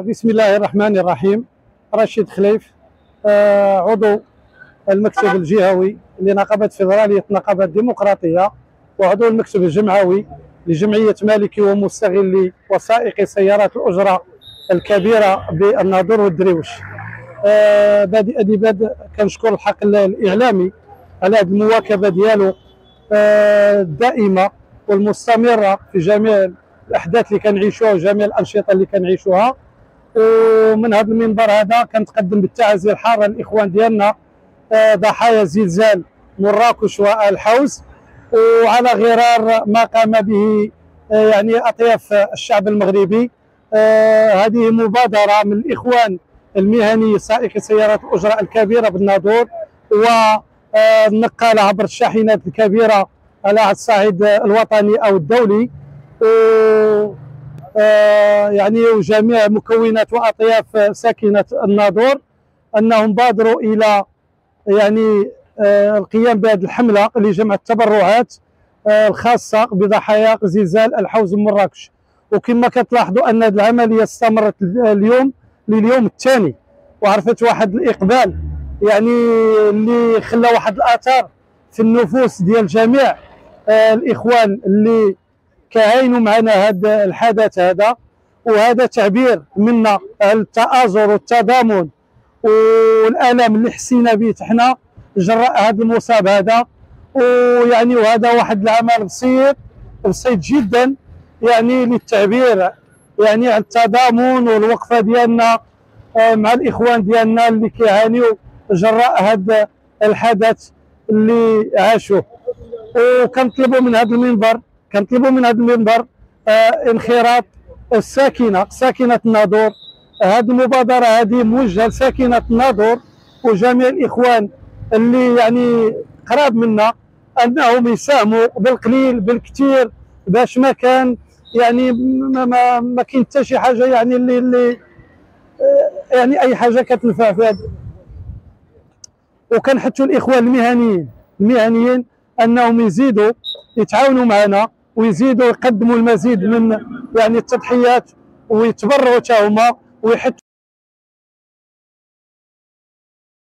بسم الله الرحمن الرحيم. رشيد خليف، عضو المكتب الجهوي لنقابة فيدرالية نقابات ديمقراطية، وعضو المكتب الجمعوي لجمعية مالكي ومستغلي وسائقي سيارات الأجرة الكبيرة بالناظور والدريوش. بادئ كنشكر الحقل الإعلامي على هذه المواكبة ديالو الدائمة والمستمرة في جميع الأحداث اللي كنعيشوها وجميع الأنشطة اللي كنعيشوها. ومن هذا المنبر هذا كنتقدم بالتعازي الحارة للإخوان ديالنا ضحايا زلزال مراكش والحوز، وعلى غرار ما قام به يعني أطياف الشعب المغربي. هذه مبادرة من الإخوان المهني سائقي سيارات الأجرة الكبيرة بالناظور، والنقالة عبر الشاحنات الكبيرة على الصعيد الوطني أو الدولي، يعني وجميع مكونات وأطياف ساكنة الناظور أنهم بادروا إلى يعني القيام بهذه الحملة لجمع التبرعات الخاصة بضحايا زلزال الحوز مراكش. وكما كتلاحظوا أن هذه العملية استمرت اليوم لليوم الثاني، وعرفت واحد الإقبال يعني اللي خلى واحد الآثار في النفوس ديال جميع الإخوان اللي كاينوا معنا هذا الحدث هذا. وهذا تعبير منا التآزر والتضامن والألم اللي حسينا به حنا جراء هذا المصاب هذا. ويعني وهذا واحد العمل بسيط جدا يعني للتعبير يعني على التضامن والوقفه ديالنا مع الاخوان ديالنا اللي كيعانيوا جراء هذا الحدث اللي عاشوه. وكنطلبوا من هذا المنبر انخراط ساكنه الناظور. هذه المبادره هذه موجهه لساكنه الناظور وجميع الاخوان اللي يعني قراب منا، انهم يساهموا بالقليل بالكثير باش ما كان يعني ما كاين حتى شي حاجه يعني اللي يعني اي حاجه كتنفع في هذا. وكنحثوا الاخوان المهنيين انهم يزيدوا يتعاونوا معنا ويزيدوا يقدموا المزيد من يعني التضحيات ويتبرعوا حتى هما ويحثوا